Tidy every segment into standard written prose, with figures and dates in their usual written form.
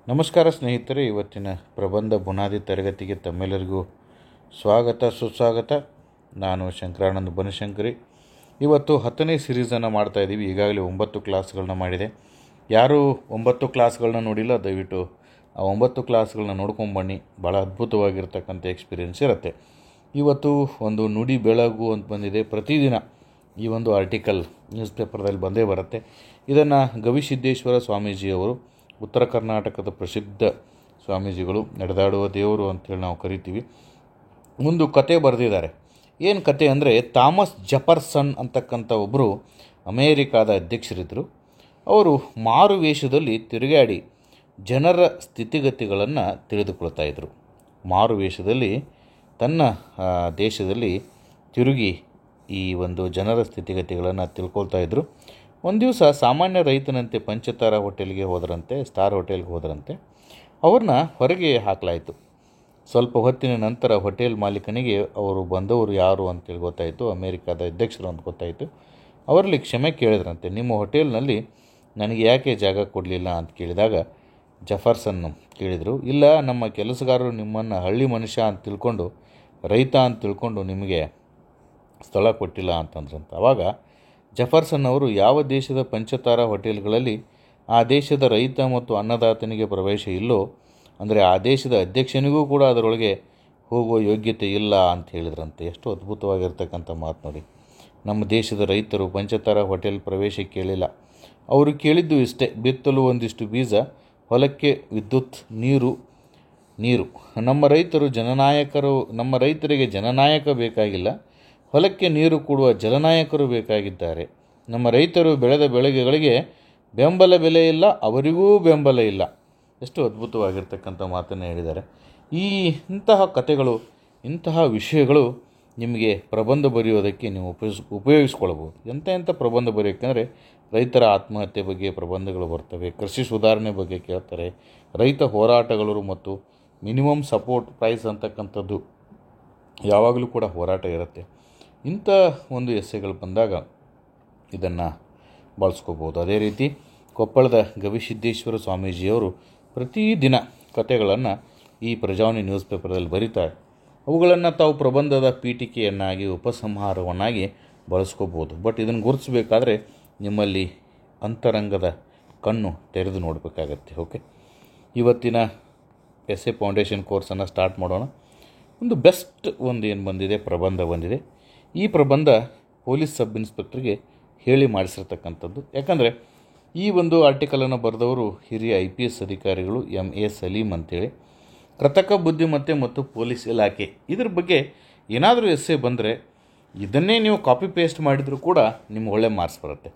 ನಮಸ್ಕಾರ ಸ್ನೇಹಿತರೆ, ಇವತ್ತಿನ ಪ್ರಬಂಧ ಬುನಾದಿ ತರಗತಿಗೆ ತಮ್ಮೆಲ್ಲರಿಗೂ ಸ್ವಾಗತ ಸುಸ್ವಾಗತ. ನಾನು ಶಂಕರಾನಂದ ಬನಶಂಕರಿ. ಇವತ್ತು 10ನೇ ಸೀರೀಸನ್ನು ಮಾಡ್ತಾಯಿದ್ದೀವಿ. ಈಗಾಗಲೇ 9 ಕ್ಲಾಸ್ಗಳನ್ನ ಮಾಡಿದೆ. ಯಾರು 9 ಕ್ಲಾಸ್ಗಳನ್ನ ನೋಡಿಲ್ಲ, ದಯವಿಟ್ಟು ಆ 9 ಕ್ಲಾಸ್ಗಳನ್ನ ನೋಡ್ಕೊಂಬನ್ನಿ. ಭಾಳ ಅದ್ಭುತವಾಗಿರ್ತಕ್ಕಂಥ ಎಕ್ಸ್ಪೀರಿಯೆನ್ಸ್ ಇರುತ್ತೆ. ಇವತ್ತು ಒಂದು ನುಡಿ ಬೆಳಗು ಅಂತ ಬಂದಿದೆ. ಪ್ರತಿದಿನ ಈ ಒಂದು ಆರ್ಟಿಕಲ್ ನ್ಯೂಸ್ ಪೇಪರ್ದಲ್ಲಿ ಬಂದೇ ಬರುತ್ತೆ. ಇದನ್ನು ಗವಿಸಿದ್ದೇಶ್ವರ ಸ್ವಾಮೀಜಿಯವರು, ಉತ್ತರ ಕರ್ನಾಟಕದ ಪ್ರಸಿದ್ಧ ಸ್ವಾಮೀಜಿಗಳು, ನಡೆದಾಡುವ ದೇವರು ಅಂತೇಳಿ ನಾವು ಕರಿತೀವಿ, ಒಂದು ಕತೆ ಬರೆದಿದ್ದಾರೆ. ಏನು ಕತೆ ಅಂದರೆ, ಥಾಮಸ್ ಜೆಫರ್ಸನ್ ಅಂತಕ್ಕಂಥ ಒಬ್ಬರು ಅಮೇರಿಕಾದ ಅಧ್ಯಕ್ಷರಿದ್ದರು. ಅವರು ಮಾರು ವೇಷದಲ್ಲಿ ತಿರುಗಾಡಿ ಜನರ ಸ್ಥಿತಿಗತಿಗಳನ್ನು ತಿಳಿದುಕೊಳ್ತಾಯಿದ್ರು. ಮಾರು ವೇಷದಲ್ಲಿ ತನ್ನ ದೇಶದಲ್ಲಿ ತಿರುಗಿ ಈ ಒಂದು ಜನರ ಸ್ಥಿತಿಗತಿಗಳನ್ನು ತಿಳ್ಕೊಳ್ತಾ ಇದ್ದರು. ಒಂದು ದಿವಸ ಸಾಮಾನ್ಯ ರೈತನಂತೆ ಪಂಚತಾರ ಹೋಟೆಲ್ಗೆ ಹೋದರಂತೆ, ಸ್ಟಾರ್ ಹೋಟೆಲ್ಗೆ ಹೋದರಂತೆ. ಅವ್ರನ್ನ ಹೊರಗೆ ಹಾಕಲಾಯಿತು. ಸ್ವಲ್ಪ ಹೊತ್ತಿನ ನಂತರ ಹೋಟೆಲ್ ಮಾಲೀಕನಿಗೆ ಅವರು ಬಂದವರು ಯಾರು ಅಂತೇಳಿ ಗೊತ್ತಾಯಿತು. ಅಮೇರಿಕಾದ ಅಧ್ಯಕ್ಷರು ಅಂತ ಗೊತ್ತಾಯಿತು. ಅವರಲ್ಲಿ ಕ್ಷಮೆ ಕೇಳಿದ್ರಂತೆ. ನಿಮ್ಮ ಹೋಟೆಲ್ನಲ್ಲಿ ನನಗೆ ಯಾಕೆ ಜಾಗ ಕೊಡಲಿಲ್ಲ ಅಂತ ಕೇಳಿದಾಗ ಜೆಫರ್ಸನ್ನು ಕೇಳಿದರು, ಇಲ್ಲ, ನಮ್ಮ ಕೆಲಸಗಾರರು ನಿಮ್ಮನ್ನು ಹಳ್ಳಿ ಮನುಷ್ಯ ಅಂತ ತಿಳ್ಕೊಂಡು, ರೈತ ಅಂತ ತಿಳ್ಕೊಂಡು ನಿಮಗೆ ಸ್ಥಳ ಕೊಟ್ಟಿಲ್ಲ ಅಂತಂದ್ರಂತೆ. ಆವಾಗ ಜೆಫರ್ಸನ್ ಅವರು, ಯಾವ ದೇಶದ ಪಂಚತಾರ ಹೋಟೆಲ್ಗಳಲ್ಲಿ ಆ ದೇಶದ ರೈತ ಮತ್ತು ಅನ್ನದಾತನಿಗೆ ಪ್ರವೇಶ ಇಲ್ಲೋ, ಅಂದರೆ ಆ ದೇಶದ ಅಧ್ಯಕ್ಷನಿಗೂ ಕೂಡ ಅದರೊಳಗೆ ಹೋಗುವ ಯೋಗ್ಯತೆ ಇಲ್ಲ ಅಂತ ಹೇಳಿದ್ರಂತೆ. ಎಷ್ಟು ಅದ್ಭುತವಾಗಿರ್ತಕ್ಕಂಥ ಮಾತು ನೋಡಿ. ನಮ್ಮ ದೇಶದ ರೈತರು ಪಂಚತಾರ ಹೋಟೆಲ್ ಪ್ರವೇಶ ಕೇಳಿಲ್ಲ. ಅವರು ಕೇಳಿದ್ದು ಇಷ್ಟೇ: ಬಿತ್ತಲು ಒಂದಿಷ್ಟು ಬೀಜ, ಹೊಲಕ್ಕೆ ವಿದ್ಯುತ್, ನೀರು. ನಮ್ಮ ರೈತರಿಗೆ ಜನನಾಯಕ ಬೇಕಾಗಿಲ್ಲ, ಹೊಲಕ್ಕೆ ನೀರು ಕೊಡುವ ಜಲನಾಯಕರು ಬೇಕಾಗಿದ್ದಾರೆ. ನಮ್ಮ ರೈತರು ಬೆಳೆದ ಬೆಳೆಗಳಿಗೆ ಬೆಂಬಲ ಬೆಲೆ ಇಲ್ಲ, ಅವರಿಗೂ ಬೆಂಬಲ ಇಲ್ಲ. ಎಷ್ಟು ಅದ್ಭುತವಾಗಿರ್ತಕ್ಕಂಥ ಮಾತನ್ನು ಹೇಳಿದ್ದಾರೆ. ಇಂತಹ ಕಥೆಗಳು, ಇಂತಹ ವಿಷಯಗಳು ನಿಮಗೆ ಪ್ರಬಂಧ ಬರೆಯೋದಕ್ಕೆ ನೀವು ಉಪಯೋಗಿಸ್ಕೊಳ್ಬೋದು. ಎಂಥ ಪ್ರಬಂಧ ಬರೆಯೋಕ್ಕೆಂದರೆ, ರೈತರ ಆತ್ಮಹತ್ಯೆ ಬಗ್ಗೆ ಪ್ರಬಂಧಗಳು ಬರ್ತವೆ, ಕೃಷಿ ಸುಧಾರಣೆ ಬಗ್ಗೆ ಕೇಳ್ತಾರೆ, ರೈತ ಹೋರಾಟಗಳು ಮತ್ತು ಮಿನಿಮಮ್ ಸಪೋರ್ಟ್ ಪ್ರೈಸ್ ಅಂತಕ್ಕಂಥದ್ದು ಯಾವಾಗಲೂ ಕೂಡ ಹೋರಾಟ ಇರುತ್ತೆ. ಇಂಥ ಒಂದು ಎಸ್ಸೆಗಳು ಬಂದಾಗ ಇದನ್ನು ಬಳಸ್ಕೋಬೋದು. ಅದೇ ರೀತಿ ಕೊಪ್ಪಳದ ಗವಿಸಿದ್ದೇಶ್ವರ ಸ್ವಾಮೀಜಿಯವರು ಪ್ರತಿದಿನ ಕಥೆಗಳನ್ನು ಈ ಪ್ರಜಾವಾಣಿ ನ್ಯೂಸ್ ಪೇಪರಲ್ಲಿ ಬರೀತಾರೆ. ಅವುಗಳನ್ನು ತಾವು ಪ್ರಬಂಧದ ಪೀಠಿಕೆಯನ್ನಾಗಿ, ಉಪಸಂಹಾರವನ್ನಾಗಿ ಬಳಸ್ಕೋಬೋದು. ಬಟ್ ಇದನ್ನು ಗುರುತಿಸಬೇಕಾದ್ರೆ ನಿಮ್ಮಲ್ಲಿ ಅಂತರಂಗದ ಕಣ್ಣು ತೆರೆದು ನೋಡಬೇಕಾಗತ್ತೆ. ಓಕೆ, ಇವತ್ತಿನ ಎಸ್ಸೆ ಫೌಂಡೇಶನ್ ಕೋರ್ಸನ್ನು ಸ್ಟಾರ್ಟ್ ಮಾಡೋಣ. ಒಂದು ಬೆಸ್ಟ್ ಏನು ಬಂದಿದೆ, ಪ್ರಬಂಧ ಬಂದಿದೆ. ಈ ಪ್ರಬಂಧ ಪೊಲೀಸ್ ಸಬ್ ಇನ್ಸ್ಪೆಕ್ಟ್ರಿಗೆ ಹೇಳಿ ಮಾಡಿಸಿರ್ತಕ್ಕಂಥದ್ದು. ಯಾಕಂದರೆ ಈ ಒಂದು ಆರ್ಟಿಕಲನ್ನು ಬರೆದವರು ಹಿರಿಯ IPS ಅಧಿಕಾರಿಗಳು, MA ಸಲೀಂ ಅಂತೇಳಿ. ಕೃತಕ ಬುದ್ಧಿಮತ್ತೆ ಮತ್ತು ಪೊಲೀಸ್ ಇಲಾಖೆ, ಇದ್ರ ಬಗ್ಗೆ ಏನಾದರೂ ಎಸ್ಸೆ ಬಂದರೆ ಇದನ್ನೇ ನೀವು ಕಾಪಿ ಪೇಸ್ಟ್ ಮಾಡಿದರೂ ಕೂಡ ನಿಮ್ಗೆ ಒಳ್ಳೆ ಮಾರ್ಕ್ಸ್ ಬರುತ್ತೆ.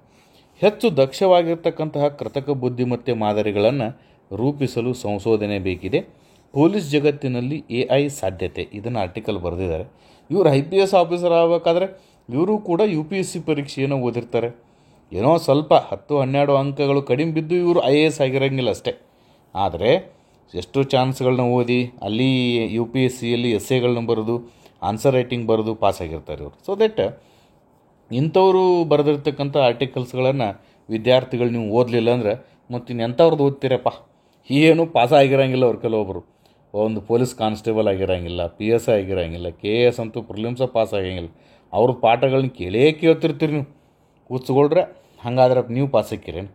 ಹೆಚ್ಚು ದಕ್ಷವಾಗಿರ್ತಕ್ಕಂತಹ ಕೃತಕ ಬುದ್ಧಿಮತ್ತೆ ಮಾದರಿಗಳನ್ನು ರೂಪಿಸಲು ಸಂಶೋಧನೆ ಬೇಕಿದೆ. ಪೊಲೀಸ್ ಜಗತ್ತಿನಲ್ಲಿ AI ಸಾಧ್ಯತೆ, ಇದನ್ನು ಆರ್ಟಿಕಲ್ ಬರೆದಿದ್ದಾರೆ. ಇವರು IPS ಆಫೀಸರ್ ಆಗಬೇಕಾದ್ರೆ ಇವರು ಕೂಡ UPSC ಪರೀಕ್ಷೆಯನ್ನು ಓದಿರ್ತಾರೆ. ಏನೋ ಸ್ವಲ್ಪ 10-12 ಅಂಕಗಳು ಕಡಿಮೆ ಬಿದ್ದು ಇವರು IAS ಆಗಿರೋಂಗಿಲ್ಲ ಅಷ್ಟೇ. ಆದರೆ ಎಷ್ಟು ಚಾನ್ಸ್ಗಳನ್ನ ಓದಿ ಅಲ್ಲಿ UPSCಯಲ್ಲಿ ಎಸ್ಸೆಗಳನ್ನ ಬರೆದು, ಆನ್ಸರ್ ರೈಟಿಂಗ್ ಬರೆದು ಪಾಸಾಗಿರ್ತಾರೆ ಇವರು. ಸೊ ದಟ್ ಇಂಥವರು ಬರೆದಿರ್ತಕ್ಕಂಥ ಆರ್ಟಿಕಲ್ಸ್ಗಳನ್ನು ವಿದ್ಯಾರ್ಥಿಗಳು ನೀವು ಓದಲಿಲ್ಲ ಅಂದರೆ ಮತ್ತಿನ್ನೆಂಥವ್ರದ್ದು ಓದ್ತೀರಪ್ಪ. ಏನು ಪಾಸಾಗಿರೋಂಗಿಲ್ಲ ಅವ್ರು. ಕೆಲವೊಬ್ಬರು ಒಂದು ಪೊಲೀಸ್ ಕಾನ್ಸ್ಟೇಬಲ್ ಆಗಿರೋಂಗಿಲ್ಲ, PSI ಆಗಿರೋಂಗಿಲ್ಲ, KS ಅಂತೂ ಪ್ರಿಲಿಮ್ಸ ಪಾಸ್ ಆಗಂಗಿಲ್ಲ. ಅವ್ರ ಪಾಠಗಳನ್ನ ಕೇಳ್ತಿರ್ತೀರಿ ನೀವು, ಕೂತ್ಸ್ಕೊಳ್ರೆ. ಹಾಗಾದ್ರೆ ನೀವು ಪಾಸ್ ಹಾಕಿರೇನು?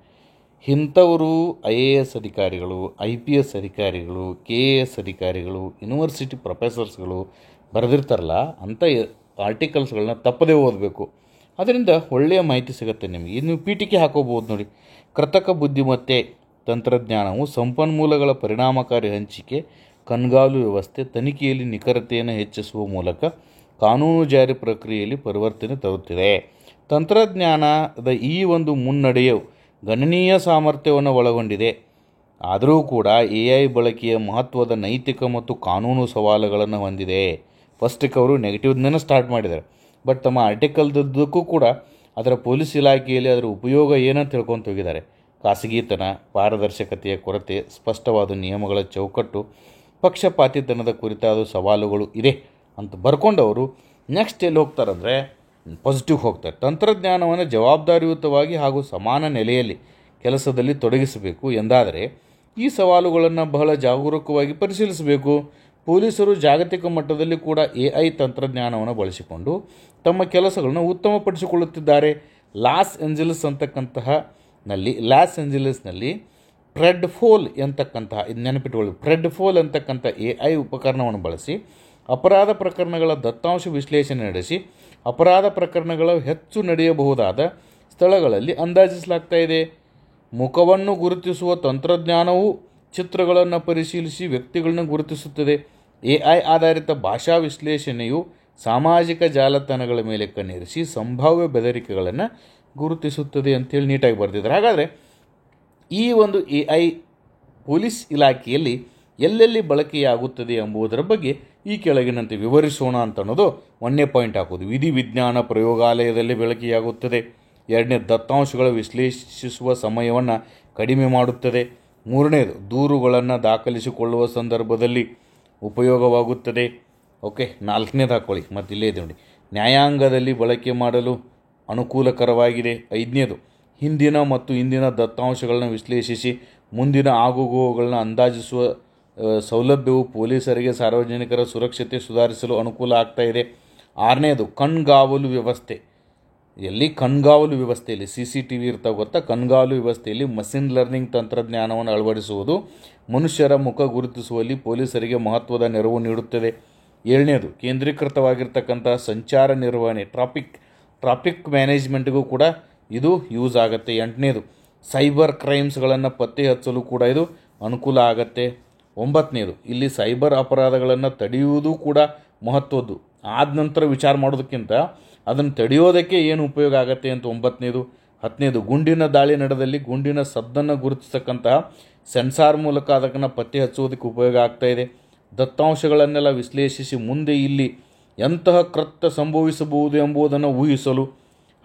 ಇಂಥವರು IAS ಅಧಿಕಾರಿಗಳು, IPS ಅಧಿಕಾರಿಗಳು, KS ಅಧಿಕಾರಿಗಳು, ಯೂನಿವರ್ಸಿಟಿ ಪ್ರೊಫೆಸರ್ಸ್ಗಳು ಬರೆದಿರ್ತಾರಲ್ಲ, ಅಂಥ ಆರ್ಟಿಕಲ್ಸ್ಗಳನ್ನ ತಪ್ಪದೇ ಓದಬೇಕು. ಅದರಿಂದ ಒಳ್ಳೆಯ ಮಾಹಿತಿ ಸಿಗುತ್ತೆ ನಿಮಗೆ. ನೀವು ಪೀಠಿಕೆ ಹಾಕೋಬೋದು ನೋಡಿ. ಕೃತಕ ಬುದ್ಧಿಮತ್ತೆ ತಂತ್ರಜ್ಞಾನವು ಸಂಪನ್ಮೂಲಗಳ ಪರಿಣಾಮಕಾರಿ ಹಂಚಿಕೆ, ಕಣ್ಗಾವಲು ವ್ಯವಸ್ಥೆ, ತನಿಖೆಯಲ್ಲಿ ನಿಖರತೆಯನ್ನು ಹೆಚ್ಚಿಸುವ ಮೂಲಕ ಕಾನೂನು ಜಾರಿ ಪ್ರಕ್ರಿಯೆಯಲ್ಲಿ ಪರಿವರ್ತನೆ ತರುತ್ತಿದೆ. ತಂತ್ರಜ್ಞಾನದ ಈ ಒಂದು ಮುನ್ನಡೆಯು ಗಣನೀಯ ಸಾಮರ್ಥ್ಯವನ್ನು ಒಳಗೊಂಡಿದೆ. ಆದರೂ ಕೂಡ AI ಬಳಕೆಯ ಮಹತ್ವದ ನೈತಿಕ ಮತ್ತು ಕಾನೂನು ಸವಾಲುಗಳನ್ನು ಹೊಂದಿದೆ. ಫಸ್ಟಿಗೆ ಅವರು ನೆಗೆಟಿವ್ನೇ ಸ್ಟಾರ್ಟ್ ಮಾಡಿದ್ದಾರೆ. ಬಟ್ ತಮ್ಮ ಆರ್ಟಿಕಲ್ದಕ್ಕೂ ಕೂಡ ಅದರ ಪೊಲೀಸ್ ಇಲಾಖೆಯಲ್ಲಿ ಅದರ ಉಪಯೋಗ ಏನಂತ ತಿಳ್ಕೊಂಡು ಹೋಗಿದ್ದಾರೆ. ಖಾಸಗಿತನ, ಪಾರದರ್ಶಕತೆಯ ಕೊರತೆ, ಸ್ಪಷ್ಟವಾದ ನಿಯಮಗಳ ಚೌಕಟ್ಟು, ಪಕ್ಷಪಾತಿತನದ ಕುರಿತಾದ ಸವಾಲುಗಳು ಇದೆ ಅಂತ ಬರ್ಕೊಂಡವರು ನೆಕ್ಸ್ಟ್ ಎಲ್ಲಿ ಹೋಗ್ತಾರಂದರೆ ಪಾಸಿಟಿವ್ ಹೋಗ್ತಾರೆ. ತಂತ್ರಜ್ಞಾನವನ್ನು ಜವಾಬ್ದಾರಿಯುತವಾಗಿ ಹಾಗೂ ಸಮಾನ ನೆಲೆಯಲ್ಲಿ ಕೆಲಸದಲ್ಲಿ ತೊಡಗಿಸಬೇಕು ಎಂದಾದರೆ ಈ ಸವಾಲುಗಳನ್ನು ಬಹಳ ಜಾಗರೂಕವಾಗಿ ಪರಿಶೀಲಿಸಬೇಕು. ಪೊಲೀಸರು ಜಾಗತಿಕ ಮಟ್ಟದಲ್ಲಿ ಕೂಡ AI ತಂತ್ರಜ್ಞಾನವನ್ನು ಬಳಸಿಕೊಂಡು ತಮ್ಮ ಕೆಲಸಗಳನ್ನು ಉತ್ತಮಪಡಿಸಿಕೊಳ್ಳುತ್ತಿದ್ದಾರೆ. ಲಾಸ್ ಏಂಜಲೀಸ್ನಲ್ಲಿ ಪ್ರೆಡ್ಫೋಲ್ ಎಂತಕ್ಕಂತಹ, ಇದು ನೆನಪಿಟ್ಟುಕೊಳ್ಳಿ, ಪ್ರೆಡ್ಫೋಲ್ ಅಂತಕ್ಕಂಥ AI ಉಪಕರಣವನ್ನು ಬಳಸಿ ಅಪರಾಧ ಪ್ರಕರಣಗಳ ದತ್ತಾಂಶ ವಿಶ್ಲೇಷಣೆ ನಡೆಸಿ ಅಪರಾಧ ಪ್ರಕರಣಗಳು ಹೆಚ್ಚು ನಡೆಯಬಹುದಾದ ಸ್ಥಳಗಳಲ್ಲಿ ಅಂದಾಜಿಸಲಾಗ್ತಾ ಇದೆ. ಮುಖವನ್ನು ಗುರುತಿಸುವ ತಂತ್ರಜ್ಞಾನವು ಚಿತ್ರಗಳನ್ನು ಪರಿಶೀಲಿಸಿ ವ್ಯಕ್ತಿಗಳನ್ನು ಗುರುತಿಸುತ್ತದೆ. AI ಆಧಾರಿತ ಭಾಷಾ ವಿಶ್ಲೇಷಣೆಯು ಸಾಮಾಜಿಕ ಜಾಲತಾಣಗಳ ಮೇಲೆ ಕಣ್ಣಿರಿಸಿ ಸಂಭಾವ್ಯ ಬೆದರಿಕೆಗಳನ್ನು ಗುರುತಿಸುತ್ತದೆ ಅಂತೇಳಿ ನೀಟಾಗಿ ಬರೆದಿದ್ದಾರೆ. ಹಾಗಾದರೆ ಈ ಒಂದು AI ಪೊಲೀಸ್ ಇಲಾಖೆಯಲ್ಲಿ ಎಲ್ಲೆಲ್ಲಿ ಬಳಕೆಯಾಗುತ್ತದೆ ಎಂಬುದರ ಬಗ್ಗೆ ಈ ಕೆಳಗಿನಂತೆ ವಿವರಿಸೋಣ ಅಂತ ಅನ್ನೋದು 1ನೇ ಪಾಯಿಂಟ್ ಹಾಕೋದು. ವಿಧಿವಿಜ್ಞಾನ ಪ್ರಯೋಗಾಲಯದಲ್ಲಿ ಬಳಕೆಯಾಗುತ್ತದೆ. 2ನೇ, ದತ್ತಾಂಶಗಳ ವಿಶ್ಲೇಷಿಸುವ ಸಮಯವನ್ನು ಕಡಿಮೆ ಮಾಡುತ್ತದೆ. 3ನೇದು, ದೂರುಗಳನ್ನು ದಾಖಲಿಸಿಕೊಳ್ಳುವ ಸಂದರ್ಭದಲ್ಲಿ ಉಪಯೋಗವಾಗುತ್ತದೆ. ಓಕೆ, 4ನೇದು ಹಾಕ್ಕೊಳ್ಳಿ, ಮತ್ತು ಇಲ್ಲೇ ಇದೆ ನೋಡಿ, ನ್ಯಾಯಾಂಗದಲ್ಲಿ ಬಳಕೆ ಮಾಡಲು ಅನುಕೂಲಕರವಾಗಿದೆ. 5ನೇದು, ಹಿಂದಿನ ಮತ್ತು ಇಂದಿನ ದತ್ತಾಂಶಗಳನ್ನು ವಿಶ್ಲೇಷಿಸಿ ಮುಂದಿನ ಆಗುಹೋಗುಗಳನ್ನು ಅಂದಾಜಿಸುವ ಸೌಲಭ್ಯವು ಪೊಲೀಸರಿಗೆ ಸಾರ್ವಜನಿಕರ ಸುರಕ್ಷತೆ ಸುಧಾರಿಸಲು ಅನುಕೂಲ ಆಗ್ತಾ ಇದೆ. 6ನೇದು, ಕಣ್ಗಾವಲು ವ್ಯವಸ್ಥೆ. ಕಣ್ಗಾವಲು ವ್ಯವಸ್ಥೆಯಲ್ಲಿ CCTV ಇರ್ತಾವೆ ಗೊತ್ತಾ, ಕಣ್ಗಾವಲು ವ್ಯವಸ್ಥೆಯಲ್ಲಿ ಮಷಿನ್ ಲರ್ನಿಂಗ್ ತಂತ್ರಜ್ಞಾನವನ್ನು ಅಳವಡಿಸುವುದು ಮನುಷ್ಯರ ಮುಖ ಗುರುತಿಸುವಲ್ಲಿ ಪೊಲೀಸರಿಗೆ ಮಹತ್ವದ ನೆರವು ನೀಡುತ್ತದೆ. 7ನೇದು, ಕೇಂದ್ರೀಕೃತವಾಗಿರ್ತಕ್ಕಂಥ ಸಂಚಾರ ನಿರ್ವಹಣೆ, ಟ್ರಾಫಿಕ್ ಮ್ಯಾನೇಜ್ಮೆಂಟ್ಗೂ ಕೂಡ ಇದು ಯೂಸ್ ಆಗುತ್ತೆ. 8ನೇದು, ಸೈಬರ್ ಕ್ರೈಮ್ಸ್ಗಳನ್ನು ಪತ್ತೆ ಹಚ್ಚಲು ಕೂಡ ಇದು ಅನುಕೂಲ ಆಗತ್ತೆ. 9ನೇದು, ಇಲ್ಲಿ ಸೈಬರ್ ಅಪರಾಧಗಳನ್ನು ತಡೆಯುವುದು ಕೂಡ ಮಹತ್ವದ್ದು. ಆದ ನಂತರ ವಿಚಾರ ಮಾಡೋದಕ್ಕಿಂತ ಅದನ್ನು ತಡೆಯೋದಕ್ಕೆ ಏನು ಉಪಯೋಗ ಆಗುತ್ತೆ ಅಂತ 9ನೇದು. 10ನೇದು, ಗುಂಡಿನ ದಾಳಿ ನಡೆದಲ್ಲಿ ಗುಂಡಿನ ಸದ್ದನ್ನು ಗುರುತಿಸತಕ್ಕಂತಹ ಸೆನ್ಸಾರ್ ಮೂಲಕ ಅದನ್ನು ಪತ್ತೆ ಹಚ್ಚುವುದಕ್ಕೆ ಉಪಯೋಗ ಆಗ್ತಾ ಇದೆ. ದತ್ತಾಂಶಗಳನ್ನೆಲ್ಲ ವಿಶ್ಲೇಷಿಸಿ ಮುಂದೆ ಇಲ್ಲಿ ಎಂತಹ ಕೃತ್ಯ ಸಂಭವಿಸಬಹುದು ಎಂಬುದನ್ನು ಊಹಿಸಲು.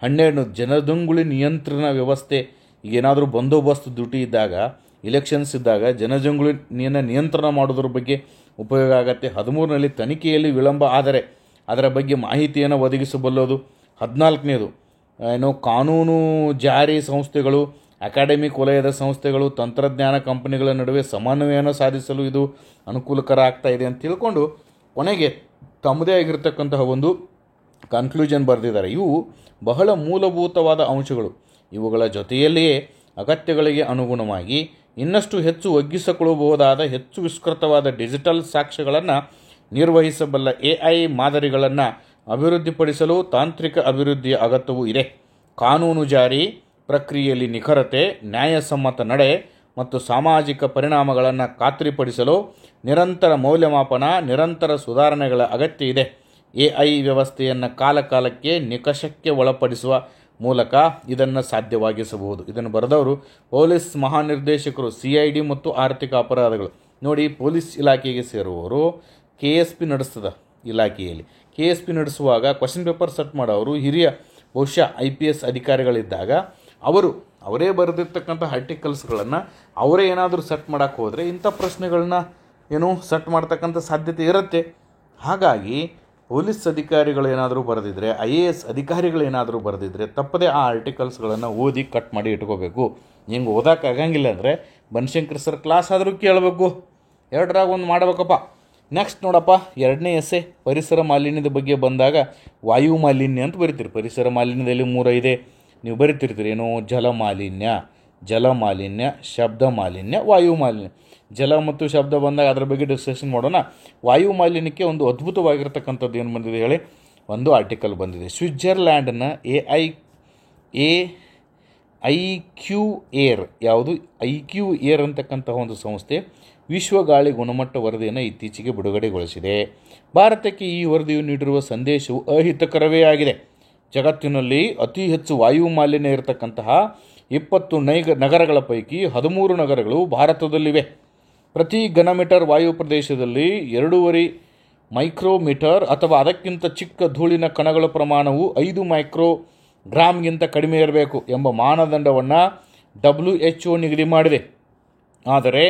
12, ಜನಜಂಗುಳಿ ನಿಯಂತ್ರಣ ವ್ಯವಸ್ಥೆ. ಏನಾದರೂ ಬಂದೋಬಸ್ತ್ ಡ್ಯೂಟಿ ಇದ್ದಾಗ, ಇಲೆಕ್ಷನ್ಸ್ ಇದ್ದಾಗ ಜನಜಂಗುಳಿಯನ್ನು ನಿಯಂತ್ರಣ ಮಾಡೋದ್ರ ಬಗ್ಗೆ ಉಪಯೋಗ ಆಗುತ್ತೆ. 13ನಲ್ಲಿ, ತನಿಖೆಯಲ್ಲಿ ವಿಳಂಬ ಆದರೆ ಅದರ ಬಗ್ಗೆ ಮಾಹಿತಿಯನ್ನು ಒದಗಿಸಬಲ್ಲದು. 14ನೇದು, ಕಾನೂನು ಜಾರಿ ಸಂಸ್ಥೆಗಳು, ಅಕಾಡೆಮಿಕ್ ವಲಯದ ಸಂಸ್ಥೆಗಳು, ತಂತ್ರಜ್ಞಾನ ಕಂಪನಿಗಳ ನಡುವೆ ಸಮನ್ವಯವನ್ನು ಸಾಧಿಸಲು ಇದು ಅನುಕೂಲಕರ ಆಗ್ತಾ ಇದೆ ಅಂತ ತಿಳ್ಕೊಂಡು ಕೊನೆಗೆ ತಮ್ಮದೇ ಆಗಿರ್ತಕ್ಕಂತಹ ಒಂದು ಕನ್ಕ್ಲೂಷನ್ ಬರೆದಿದ್ದಾರೆ. ಇವು ಬಹಳ ಮೂಲಭೂತವಾದ ಅಂಶಗಳು. ಇವುಗಳ ಜೊತೆಯಲ್ಲಿಯೇ ಅಗತ್ಯಗಳಿಗೆ ಅನುಗುಣವಾಗಿ ಇನ್ನಷ್ಟು ಹೆಚ್ಚು ಒಗ್ಗಿಸಿಕೊಳ್ಳಬಹುದಾದ ಹೆಚ್ಚು ವಿಸ್ತೃತವಾದ ಡಿಜಿಟಲ್ ಸಾಕ್ಷ್ಯಗಳನ್ನು ನಿರ್ವಹಿಸಬಲ್ಲ AI ಮಾದರಿಗಳನ್ನು ಅಭಿವೃದ್ಧಿಪಡಿಸಲು ತಾಂತ್ರಿಕ ಅಭಿವೃದ್ಧಿಯ ಅಗತ್ಯವೂ ಇದೆ. ಕಾನೂನು ಜಾರಿ ಪ್ರಕ್ರಿಯೆಯಲ್ಲಿ ನಿಖರತೆ, ನ್ಯಾಯಸಮ್ಮತ ನಡೆ ಮತ್ತು ಸಾಮಾಜಿಕ ಪರಿಣಾಮಗಳನ್ನು ಖಾತ್ರಿಪಡಿಸಲು ನಿರಂತರ ಮೌಲ್ಯಮಾಪನ, ನಿರಂತರ ಸುಧಾರಣೆಗಳ ಅಗತ್ಯ ಇದೆ. AI ವ್ಯವಸ್ಥೆಯನ್ನು ಕಾಲಕಾಲಕ್ಕೆ ನಿಕಷಕ್ಕೆ ಒಳಪಡಿಸುವ ಮೂಲಕ ಇದನ್ನು ಸಾಧ್ಯವಾಗಿಸಬಹುದು. ಇದನ್ನು ಬರೆದವರು ಪೊಲೀಸ್ ಮಹಾನಿರ್ದೇಶಕರು, CID ಮತ್ತು ಆರ್ಥಿಕ ಅಪರಾಧಗಳು. ನೋಡಿ, ಪೊಲೀಸ್ ಇಲಾಖೆಗೆ ಸೇರುವವರು KSP ನಡೆಸ್ತದ ಇಲಾಖೆಯಲ್ಲಿ. KSP ನಡೆಸುವಾಗ ಕ್ವಶನ್ ಪೇಪರ್ ಸೆಟ್ ಮಾಡೋರು ಹಿರಿಯ ಬಹುಶಃ IPS ಅಧಿಕಾರಿಗಳಿದ್ದಾಗ ಅವರೇ ಬರೆದಿರ್ತಕ್ಕಂಥ ಆರ್ಟಿಕಲ್ಸ್ಗಳನ್ನು ಅವರೇ ಏನಾದರೂ ಸೆಟ್ ಮಾಡೋಕ್ಕೆ ಹೋದರೆ ಇಂಥ ಪ್ರಶ್ನೆಗಳನ್ನ ಸೆಟ್ ಮಾಡ್ತಕ್ಕಂಥ ಸಾಧ್ಯತೆ ಇರುತ್ತೆ. ಹಾಗಾಗಿ ಪೊಲೀಸ್ ಅಧಿಕಾರಿಗಳು ಏನಾದರೂ ಬರೆದಿದ್ರೆ, IAS ಅಧಿಕಾರಿಗಳೇನಾದರೂ ಬರೆದಿದ್ರೆ ತಪ್ಪದೇ ಆ ಆರ್ಟಿಕಲ್ಸ್ಗಳನ್ನು ಓದಿ ಕಟ್ ಮಾಡಿ ಇಟ್ಕೋಬೇಕು. ಹಿಂಗೆ ಓದೋಕ್ಕಾಗಂಗಿಲ್ಲ ಅಂದರೆ ಬನಶಂಕರ್ ಸರ್ ಕ್ಲಾಸ್ ಆದರೂ ಕೇಳಬೇಕು. 2ರಾಗ 1 ಮಾಡಬೇಕಪ್ಪ. ನೆಕ್ಸ್ಟ್ ನೋಡಪ್ಪ, 2ನೇ ಎಸ್ಸೆ ಪರಿಸರ ಮಾಲಿನ್ಯದ ಬಗ್ಗೆ ಬಂದಾಗ ವಾಯು ಮಾಲಿನ್ಯ ಅಂತ ಬರಿತೀರಿ. ಪರಿಸರ ಮಾಲಿನ್ಯದಲ್ಲಿ 3 ಇದೆ, ನೀವು ಬರಿತಿರ್ತೀರಿ. ಜಲ ಮಾಲಿನ್ಯ, ಶಬ್ದ ಮಾಲಿನ್ಯ, ವಾಯು ಮಾಲಿನ್ಯ. ಜಲ ಮತ್ತು ಶಬ್ದ ಬಂದಾಗ ಅದರ ಬಗ್ಗೆ ಡಿಸ್ಕಷನ್ ಮಾಡೋಣ. ವಾಯು ಮಾಲಿನ್ಯಕ್ಕೆ ಒಂದು ಅದ್ಭುತವಾಗಿರ್ತಕ್ಕಂಥದ್ದು ಏನು ಬಂದಿದೆ ಹೇಳಿ, ಒಂದು ಆರ್ಟಿಕಲ್ ಬಂದಿದೆ. ಸ್ವಿಟ್ಜರ್ಲ್ಯಾಂಡ್ನ IQ Air ಅಂತಕ್ಕಂತಹ ಒಂದು ಸಂಸ್ಥೆ ವಿಶ್ವ ಗಾಳಿ ಗುಣಮಟ್ಟ ವರದಿಯನ್ನು ಇತ್ತೀಚೆಗೆ ಬಿಡುಗಡೆಗೊಳಿಸಿದೆ. ಭಾರತಕ್ಕೆ ಈ ವರದಿಯು ನೀಡಿರುವ ಸಂದೇಶವು ಅಹಿತಕರವೇ ಆಗಿದೆ. ಜಗತ್ತಿನಲ್ಲಿ ಅತಿ ಹೆಚ್ಚು ವಾಯು ಮಾಲಿನ್ಯ ಇರತಕ್ಕಂತಹ 20 ನಗರಗಳ ಪೈಕಿ 13 ನಗರಗಳು ಭಾರತದಲ್ಲಿವೆ. ಪ್ರತಿ ಘನಮೀಟರ್ ವಾಯು ಪ್ರದೇಶದಲ್ಲಿ 2.5 ಮೈಕ್ರೋಮೀಟರ್ ಅಥವಾ ಅದಕ್ಕಿಂತ ಚಿಕ್ಕ ಧೂಳಿನ ಕಣಗಳ ಪ್ರಮಾಣವು 5 ಮೈಕ್ರೋಗ್ರಾಮ್ಗಿಂತ ಕಡಿಮೆ ಇರಬೇಕು ಎಂಬ ಮಾನದಂಡವನ್ನು WHO ನಿಗದಿ ಮಾಡಿದೆ. ಆದರೆ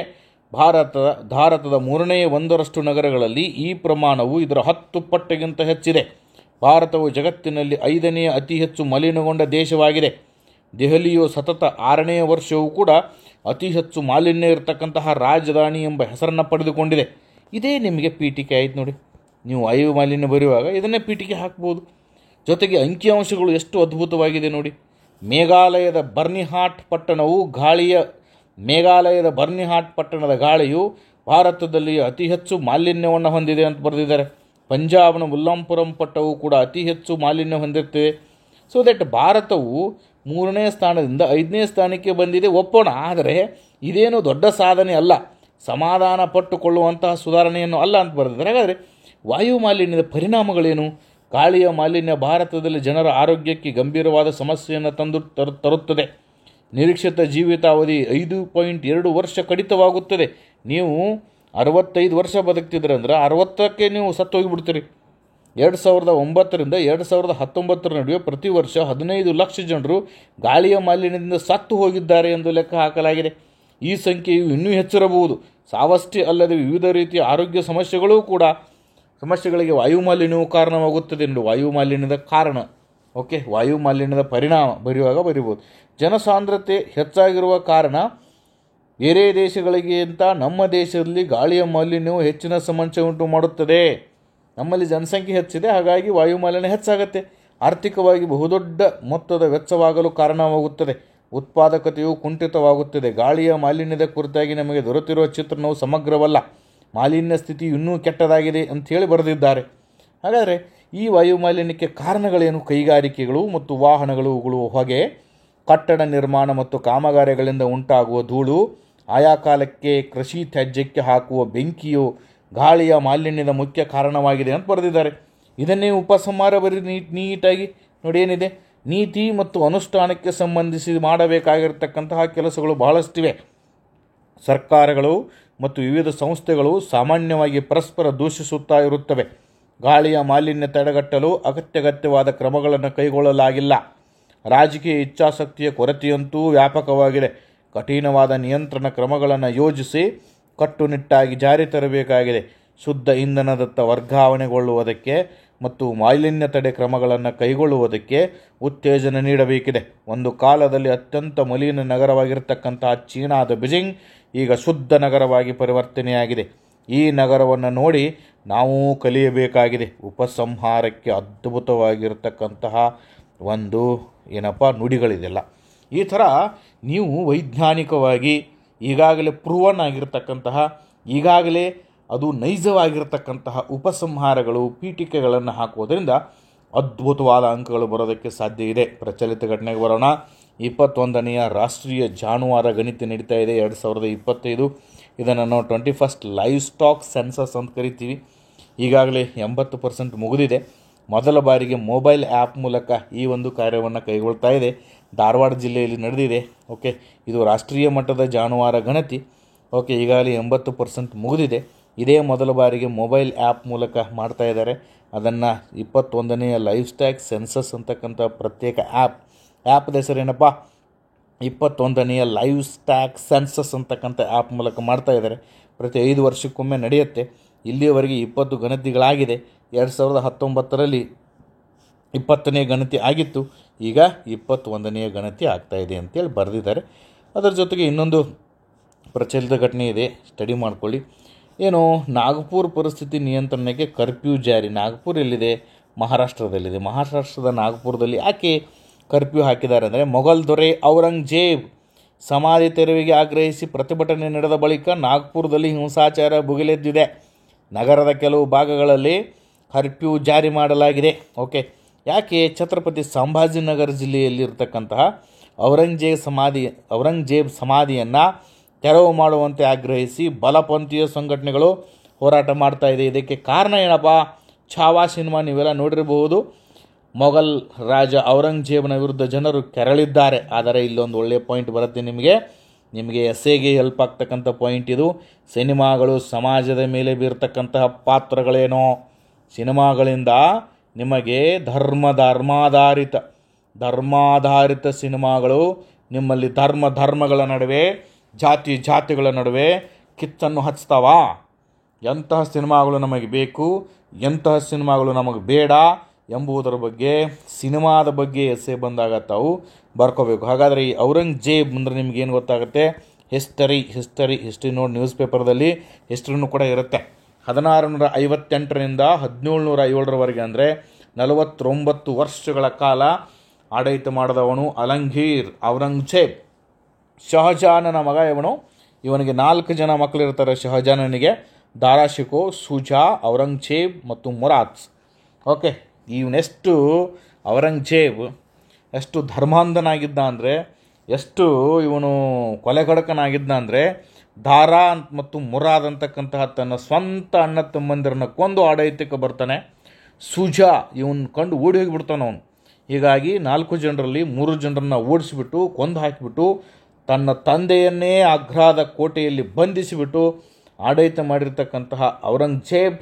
ಭಾರತದ 1/3 ನಗರಗಳಲ್ಲಿ ಈ ಪ್ರಮಾಣವು ಇದರ 10 ಪಟ್ಟಿಗಿಂತ ಹೆಚ್ಚಿದೆ. ಭಾರತವು ಜಗತ್ತಿನಲ್ಲಿ 5ನೇ ಅತಿ ಹೆಚ್ಚು ಮಲಿನಗೊಂಡ ದೇಶವಾಗಿದೆ. ದೆಹಲಿಯು ಸತತ 6ನೇ ವರ್ಷವೂ ಕೂಡ ಅತಿ ಹೆಚ್ಚು ಮಾಲಿನ್ಯ ಇರತಕ್ಕಂತಹ ರಾಜಧಾನಿ ಎಂಬ ಹೆಸರನ್ನು ಪಡೆದುಕೊಂಡಿದೆ. ಇದೇ ನಿಮಗೆ ಪೀಠಿಕೆ ಆಯ್ತು ನೋಡಿ. ನೀವು ವಾಯು ಮಾಲಿನ್ಯ ಬರೆಯುವಾಗ ಇದನ್ನೇ ಪೀಠಿಕೆ ಹಾಕ್ಬೋದು. ಜೊತೆಗೆ ಅಂಕಿಅಂಶಗಳು ಎಷ್ಟು ಅದ್ಭುತವಾಗಿದೆ ನೋಡಿ. ಮೇಘಾಲಯದ ಬರ್ನಿಹಾಟ್ ಪಟ್ಟಣದ ಗಾಳಿಯು ಭಾರತದಲ್ಲಿ ಅತಿ ಹೆಚ್ಚು ಮಾಲಿನ್ಯವನ್ನು ಹೊಂದಿದೆ ಅಂತ ಬರೆದಿದ್ದಾರೆ. ಪಂಜಾಬ್ನ ಉಲ್ಲಂಪುರಂ ಪಟ್ಟಣವು ಕೂಡ ಅತಿ ಹೆಚ್ಚು ಮಾಲಿನ್ಯ ಹೊಂದಿರ್ತದೆ. ಸೊ ದಟ್ ಭಾರತವು 3ನೇ ಸ್ಥಾನದಿಂದ 5ನೇ ಸ್ಥಾನಕ್ಕೆ ಬಂದಿದೆ, ಒಪ್ಪೋಣ. ಆದರೆ ಇದೇನು ದೊಡ್ಡ ಸಾಧನೆ ಅಲ್ಲ, ಸಮಾಧಾನ ಪಟ್ಟುಕೊಳ್ಳುವಂತಹ ಸುಧಾರಣೆಯನ್ನು ಅಲ್ಲ ಅಂತ ಬರೆದಿದ್ದಾರೆ. ಹಾಗಾದರೆ ವಾಯು ಮಾಲಿನ್ಯದ ಪರಿಣಾಮಗಳೇನು? ಗಾಳಿಯ ಮಾಲಿನ್ಯ ಭಾರತದಲ್ಲಿ ಜನರ ಆರೋಗ್ಯಕ್ಕೆ ಗಂಭೀರವಾದ ಸಮಸ್ಯೆಯನ್ನು ತರುತ್ತದೆ. ನಿರೀಕ್ಷಿತ ಜೀವಿತಾವಧಿ 5.2 ವರ್ಷ ಕಡಿತವಾಗುತ್ತದೆ. ನೀವು 65 ವರ್ಷ ಬದುಕ್ತಿದ್ರೆ ಅಂದರೆ 60ಕ್ಕೆ ನೀವು ಸತ್ತು ಹೋಗಿಬಿಡ್ತೀರಿ. 2009ರಿಂದ 2019 ನಡುವೆ ಪ್ರತಿ ವರ್ಷ 15 ಲಕ್ಷ ಜನರು ಗಾಳಿಯ ಮಾಲಿನ್ಯದಿಂದ ಸತ್ತು ಹೋಗಿದ್ದಾರೆ ಎಂದು ಲೆಕ್ಕ ಹಾಕಲಾಗಿದೆ. ಈ ಸಂಖ್ಯೆಯು ಇನ್ನೂ ಹೆಚ್ಚಿರಬಹುದು. ಸಾವಷ್ಟೇ ಅಲ್ಲದೆ ವಿವಿಧ ರೀತಿಯ ಆರೋಗ್ಯ ಸಮಸ್ಯೆಗಳಿಗೆ ವಾಯು ಮಾಲಿನ್ಯವು ಕಾರಣವಾಗುತ್ತದೆ ಎಂದು ವಾಯು ಮಾಲಿನ್ಯದ ಕಾರಣ. ವಾಯು ಮಾಲಿನ್ಯದ ಪರಿಣಾಮ ಬರೆಯುವುದು. ಜನಸಾಂದ್ರತೆ ಹೆಚ್ಚಾಗಿರುವ ಕಾರಣ ಬೇರೆ ದೇಶಗಳಿಗಿಂತ ನಮ್ಮ ದೇಶದಲ್ಲಿ ಗಾಳಿಯ ಮಾಲಿನ್ಯವು ಹೆಚ್ಚಿನ ಸಮಸ್ಯೆ ಉಂಟು ಮಾಡುತ್ತದೆ. ನಮ್ಮಲ್ಲಿ ಜನಸಂಖ್ಯೆ ಹೆಚ್ಚಿದೆ, ಹಾಗಾಗಿ ವಾಯು ಮಾಲಿನ್ಯ ಹೆಚ್ಚಾಗುತ್ತೆ. ಆರ್ಥಿಕವಾಗಿ ಬಹುದೊಡ್ಡ ಮೊತ್ತದ ವೆಚ್ಚವಾಗಲು ಕಾರಣವಾಗುತ್ತದೆ. ಉತ್ಪಾದಕತೆಯು ಕುಂಠಿತವಾಗುತ್ತದೆ. ಗಾಳಿಯ ಮಾಲಿನ್ಯದ ಕುರಿತಾಗಿ ನಮಗೆ ದೊರೆತಿರುವ ಚಿತ್ರಣವು ಸಮಗ್ರವಲ್ಲ. ಮಾಲಿನ್ಯ ಸ್ಥಿತಿ ಇನ್ನೂ ಕೆಟ್ಟದಾಗಿದೆ ಅಂಥೇಳಿ ಬರೆದಿದ್ದಾರೆ. ಹಾಗಾದರೆ ಈ ವಾಯು ಮಾಲಿನ್ಯಕ್ಕೆ ಕಾರಣಗಳೇನು? ಕೈಗಾರಿಕೆಗಳು ಮತ್ತು ವಾಹನಗಳು, ಹೊಗೆ, ಕಟ್ಟಡ ನಿರ್ಮಾಣ ಮತ್ತು ಕಾಮಗಾರಿಗಳಿಂದ ಉಂಟಾಗುವ ಧೂಳು, ಆಯಾ ಕಾಲಕ್ಕೆ ಕೃಷಿ ತ್ಯಾಜ್ಯಕ್ಕೆ ಹಾಕುವ ಬೆಂಕಿಯು ಗಾಳಿಯ ಮಾಲಿನ್ಯದ ಮುಖ್ಯ ಕಾರಣವಾಗಿದೆ ಅಂತ ಬರೆದಿದ್ದಾರೆ. ಇದನ್ನೇ ಉಪಸಂಹಾರ ನೀಟಾಗಿ ನೋಡಿ. ಏನಿದೆ? ನೀತಿ ಮತ್ತು ಅನುಷ್ಠಾನಕ್ಕೆ ಸಂಬಂಧಿಸಿ ಮಾಡಬೇಕಾಗಿರ್ತಕ್ಕಂತಹ ಕೆಲಸಗಳು ಬಹಳಷ್ಟಿವೆ. ಸರ್ಕಾರಗಳು ಮತ್ತು ವಿವಿಧ ಸಂಸ್ಥೆಗಳು ಸಾಮಾನ್ಯವಾಗಿ ಪರಸ್ಪರ ದೂಷಿಸುತ್ತಾ ಇರುತ್ತವೆ. ಗಾಳಿಯ ಮಾಲಿನ್ಯ ತಡೆಗಟ್ಟಲು ಅಗತ್ಯವಾದ ಕ್ರಮಗಳನ್ನು ಕೈಗೊಳ್ಳಲಾಗಿಲ್ಲ. ರಾಜಕೀಯ ಇಚ್ಛಾಶಕ್ತಿಯ ಕೊರತೆಯಂತೂ ವ್ಯಾಪಕವಾಗಿದೆ. ಕಠಿಣವಾದ ನಿಯಂತ್ರಣ ಕ್ರಮಗಳನ್ನು ಯೋಜಿಸಿ ಕಟ್ಟುನಿಟ್ಟಾಗಿ ಜಾರಿ ತರಬೇಕಾಗಿದೆ. ಶುದ್ಧ ಇಂಧನದತ್ತ ವರ್ಗಾವಣೆಗೊಳ್ಳುವುದಕ್ಕೆ ಮತ್ತು ಮಾಲಿನ್ಯ ತಡೆ ಕ್ರಮಗಳನ್ನು ಕೈಗೊಳ್ಳುವುದಕ್ಕೆ ಉತ್ತೇಜನ ನೀಡಬೇಕಿದೆ. ಒಂದು ಕಾಲದಲ್ಲಿ ಅತ್ಯಂತ ಮಲಿನ ನಗರವಾಗಿರ್ತಕ್ಕಂತಹ ಚೀನಾದ ಬೀಜಿಂಗ್ ಈಗ ಶುದ್ಧ ನಗರವಾಗಿ ಪರಿವರ್ತನೆಯಾಗಿದೆ. ಈ ನಗರವನ್ನು ನೋಡಿ ನಾವು ಕಲಿಯಬೇಕಾಗಿದೆ. ಉಪಸಂಹಾರಕ್ಕೆ ಅದ್ಭುತವಾಗಿರ್ತಕ್ಕಂತಹ ಒಂದು ನುಡಿಗಳಿದೆಲ್ಲ. ಈ ಥರ ನೀವು ವೈಜ್ಞಾನಿಕವಾಗಿ ಈಗಾಗಲೇ ಪ್ರೂವನ್ ಆಗಿರ್ತಕ್ಕಂತಹ, ಈಗಾಗಲೇ ಅದು ನೈಜವಾಗಿರ್ತಕ್ಕಂತಹ ಉಪಸಂಹಾರಗಳು, ಪೀಠಿಕೆಗಳನ್ನು ಹಾಕುವುದರಿಂದ ಅದ್ಭುತವಾದ ಅಂಕಗಳು ಬರೋದಕ್ಕೆ ಸಾಧ್ಯ ಇದೆ. ಪ್ರಚಲಿತ ಘಟನೆಗೆ ಬರೋಣ. 21ನೇ ರಾಷ್ಟ್ರೀಯ ಜಾನುವಾರು ಗಣತಿ ನಡೀತಾ ಇದೆ 2025. ಇದನ್ನು ನಾವು 21st ಲೈವ್ ಸ್ಟಾಕ್ ಸೆನ್ಸಸ್ ಅಂತ ಕರಿತೀವಿ. ಈಗಾಗಲೇ 80% ಮುಗಿದಿದೆ. ಮೊದಲ ಬಾರಿಗೆ ಮೊಬೈಲ್ ಆ್ಯಪ್ ಮೂಲಕ ಈ ಒಂದು ಕಾರ್ಯವನ್ನು ಕೈಗೊಳ್ತಾ ಇದೆ. ಧಾರವಾಡ ಜಿಲ್ಲೆಯಲ್ಲಿ ನಡೆದಿದೆ. ಇದು ರಾಷ್ಟ್ರೀಯ ಮಟ್ಟದ ಜಾನುವಾರು ಗಣತಿ. ಈಗಾಗಲೇ 80% ಮುಗಿದಿದೆ. ಇದೇ ಮೊದಲ ಬಾರಿಗೆ ಮೊಬೈಲ್ ಆ್ಯಪ್ ಮೂಲಕ ಮಾಡ್ತಾ ಇದ್ದಾರೆ. ಅದನ್ನು 21ನೇ ಲೈವ್ ಸ್ಟಾಕ್ ಸೆನ್ಸಸ್ ಅಂತಕ್ಕಂಥ ಪ್ರತ್ಯೇಕ ಆ್ಯಪ್ದ ಹೆಸರೇನಪ್ಪ? 21ನೇ ಲೈವ್ ಸ್ಟಾಕ್ ಸೆನ್ಸಸ್ ಅಂತಕ್ಕಂಥ ಆ್ಯಪ್ ಮೂಲಕ ಮಾಡ್ತಾ ಇದ್ದಾರೆ. ಪ್ರತಿ 5 ವರ್ಷಕ್ಕೊಮ್ಮೆ ನಡೆಯುತ್ತೆ. ಇಲ್ಲಿಯವರೆಗೆ 20 ಗಣತಿಗಳಾಗಿದೆ. 2019ರಲ್ಲಿ 20ನೇ ಗಣತಿ ಆಗಿತ್ತು. ಈಗ 21ನೇ ಗಣತಿ ಆಗ್ತಾಯಿದೆ ಅಂತೇಳಿ ಬರೆದಿದ್ದಾರೆ. ಅದರ ಜೊತೆಗೆ ಇನ್ನೊಂದು ಪ್ರಚಲಿತ ಘಟನೆ ಇದೆ, ಸ್ಟಡಿ ಮಾಡ್ಕೊಳ್ಳಿ. ನಾಗಪುರ ಪರಿಸ್ಥಿತಿ ನಿಯಂತ್ರಣಕ್ಕೆ ಕರ್ಫ್ಯೂ ಜಾರಿ. ನಾಗಪುರ ಎಲ್ಲಿದೆ? ಮಹಾರಾಷ್ಟ್ರದಲ್ಲಿದೆ. ಮಹಾರಾಷ್ಟ್ರದ ನಾಗಪುರದಲ್ಲಿ ಯಾಕೆ ಕರ್ಫ್ಯೂ ಹಾಕಿದ್ದಾರೆ ಅಂದರೆ, ಮೊಘಲ್ ದೊರೆ ಔರಂಗಜೇಬ್ ಸಮಾಧಿ ತೆರವಿಗೆ ಆಗ್ರಹಿಸಿ ಪ್ರತಿಭಟನೆ ನಡೆದ ಬಳಿಕ ನಾಗಪುರದಲ್ಲಿ ಹಿಂಸಾಚಾರ ಭುಗಿಲೆದ್ದಿದೆ. ನಗರದ ಕೆಲವು ಭಾಗಗಳಲ್ಲಿ ಕರ್ಫ್ಯೂ ಜಾರಿ ಮಾಡಲಾಗಿದೆ. ಯಾಕೆ? ಛತ್ರಪತಿ ಸಂಭಾಜಿನಗರ ಜಿಲ್ಲೆಯಲ್ಲಿರ್ತಕ್ಕಂತಹ ಔರಂಗಜೇಬ್ ಸಮಾಧಿಯನ್ನು ತೆರವು ಮಾಡುವಂತೆ ಆಗ್ರಹಿಸಿ ಬಲಪಂಥೀಯ ಸಂಘಟನೆಗಳು ಹೋರಾಟ ಮಾಡ್ತಾ ಇದೆ. ಇದಕ್ಕೆ ಕಾರಣ ಏನಪ್ಪ? ಛಾವಾ ಸಿನಿಮಾ ನೀವೆಲ್ಲ ನೋಡಿರಬಹುದು. ಮೊಘಲ್ ರಾಜ ಔರಂಗಜೇಬನ ವಿರುದ್ಧ ಜನರು ಕೆರಳಿದ್ದಾರೆ. ಆದರೆ ಇಲ್ಲೊಂದು ಒಳ್ಳೆಯ ಪಾಯಿಂಟ್ ಬರುತ್ತೆ ನಿಮಗೆ ಎಸ್ಸೆಗೆ ಹೆಲ್ಪ್ ಆಗ್ತಕ್ಕಂಥ ಪಾಯಿಂಟ್ ಇದು. ಸಿನಿಮಾಗಳು ಸಮಾಜದ ಮೇಲೆ ಬೀರ್ತಕ್ಕಂತಹ ಪಾತ್ರಗಳೇನೋ, ಸಿನಿಮಾಗಳಿಂದ ನಿಮಗೆ ಧರ್ಮಾಧಾರಿತ ಸಿನಿಮಾಗಳು ನಿಮ್ಮಲ್ಲಿ ಧರ್ಮಗಳ ನಡುವೆ, ಜಾತಿಗಳ ನಡುವೆ ಕಿಚ್ಚನ್ನು ಹಚ್ತಾವ. ಎಂತಹ ಸಿನಿಮಾಗಳು ನಮಗೆ ಬೇಕು, ಎಂತಹ ಸಿನಿಮಾಗಳು ನಮಗೆ ಬೇಡ ಎಂಬುದರ ಬಗ್ಗೆ, ಸಿನಿಮಾದ ಬಗ್ಗೆ ಎಸ್ಸೆ ಬಂದಾಗ ತಾವು ಬರ್ಕೋಬೇಕು. ಹಾಗಾದರೆ ಈ ಔರಂಗಜೇಬ್ ಅಂದರೆ ನಿಮಗೇನು ಗೊತ್ತಾಗುತ್ತೆ? ಹಿಸ್ಟ್ರಿ ನೋಡಿ, ನ್ಯೂಸ್ ಪೇಪರ್ದಲ್ಲಿ ಹಿಸ್ಟ್ರಿನೂ ಕೂಡ ಇರುತ್ತೆ. 1658ರಿಂದ 1705 ಅಂದರೆ 49 ವರ್ಷಗಳ ಕಾಲ ಆಡಳಿತ ಮಾಡಿದವನು ಔರಂಗಜೇಬ್. ಶಹಜಾನನ ಮಗ ಇವನು. ಇವನಿಗೆ 4 ಜನ ಮಕ್ಕಳಿರ್ತಾರೆ ಶಹಜಾನನಿಗೆ: ದಾರಾ ಶಿಕೋ, ಶುಜಾ, ಔರಂಗಜೇಬ್ ಮತ್ತು ಮುರಾದ್. ಓಕೆ, ಇವನೆಷ್ಟು ಔರಂಗಜೇಬ್ ಎಷ್ಟು ಧರ್ಮಾಂಧನಾಗಿದ್ದ ಅಂದರೆ, ಎಷ್ಟು ಇವನು ಕೊಲೆಗಡಕನಾಗಿದ್ದ ಅಂದರೆ, ದಾರಾ ಮತ್ತು ಮುರಾದ್ ಅಂತಕ್ಕಂತಹ ತನ್ನ ಸ್ವಂತ ಅಣ್ಣ ತಮ್ಮಂದಿರನ್ನ ಕೊಂದು ಆಡಳಿತಕ್ಕೆ ಬರ್ತಾನೆ. ಸುಜಾ ಇವನು ಕಂಡು ಓಡಿ ಹೋಗಿಬಿಡ್ತಾನೆ ಅವನು. ಹೀಗಾಗಿ 4 ಜನರಲ್ಲಿ 3 ಜನರನ್ನು ಓಡಿಸಿಬಿಟ್ಟು ಕೊಂದು ಹಾಕಿಬಿಟ್ಟು ತನ್ನ ತಂದೆಯನ್ನೇ ಆಗ್ರಾದ ಕೋಟೆಯಲ್ಲಿ ಬಂಧಿಸಿಬಿಟ್ಟು ಆಡಳಿತ ಮಾಡಿರ್ತಕ್ಕಂತಹ ಔರಂಗಜೇಬ್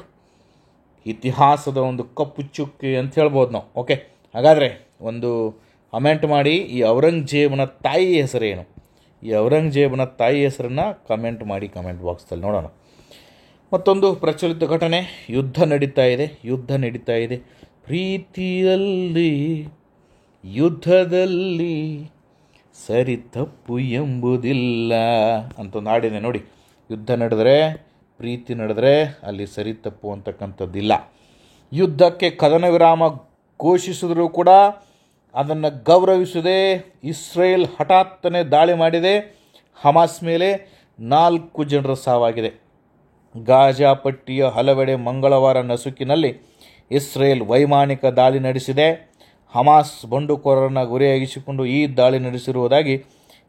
ಇತಿಹಾಸದ ಒಂದು ಕಪ್ಪು ಚುಕ್ಕಿ ಅಂತ ಹೇಳ್ಬೋದು ನಾವು. ಓಕೆ, ಹಾಗಾದರೆ ಒಂದು ಕಮೆಂಟ್ ಮಾಡಿ, ಈ ಔರಂಗಜೇಬನ ತಾಯಿ ಹೆಸರೇನು? ಈ ಔರಂಗಜೇಬನ ತಾಯಿ ಹೆಸರನ್ನು ಕಮೆಂಟ್ ಮಾಡಿ, ಕಮೆಂಟ್ ಬಾಕ್ಸಲ್ಲಿ ನೋಡೋಣ. ಮತ್ತೊಂದು ಪ್ರಚಲಿತ ಘಟನೆ, ಯುದ್ಧ ನಡೀತಾ ಇದೆ. ಪ್ರೀತಿಯಲ್ಲಿ ಯುದ್ಧದಲ್ಲಿ ಸರಿ ತಪ್ಪು ಎಂಬುದಿಲ್ಲ ಅಂತೊಂದು ಹಾಡಿದೆ ನೋಡಿ. ಯುದ್ಧ ನಡೆದರೆ, ಪ್ರೀತಿ ನಡೆದರೆ ಅಲ್ಲಿ ಸರಿ ತಪ್ಪು ಅಂತಕ್ಕಂಥದ್ದಿಲ್ಲ. ಯುದ್ಧಕ್ಕೆ ಕದನ ವಿರಾಮ ಘೋಷಿಸಿದರೂ ಕೂಡ ಅದನ್ನು ಗೌರವಿಸದೆ ಇಸ್ರೇಲ್ ಹಠಾತ್ತನೆ ದಾಳಿ ಮಾಡಿದೆ. ಹಮಾಸ್ ಮೇಲೆ 4 ಜನರ ಸಾವಾಗಿದೆ. ಗಾಜಾ ಪಟ್ಟಿಯ ಹಲವೆಡೆ ಮಂಗಳವಾರ ನಸುಕಿನಲ್ಲಿ ಇಸ್ರೇಲ್ ವೈಮಾನಿಕ ದಾಳಿ ನಡೆಸಿದೆ. ಹಮಾಸ್ ಬಂಡುಕೋರರನ್ನು ಗುರಿಯಾಗಿಸಿಕೊಂಡು ಈ ದಾಳಿ ನಡೆಸಿರುವುದಾಗಿ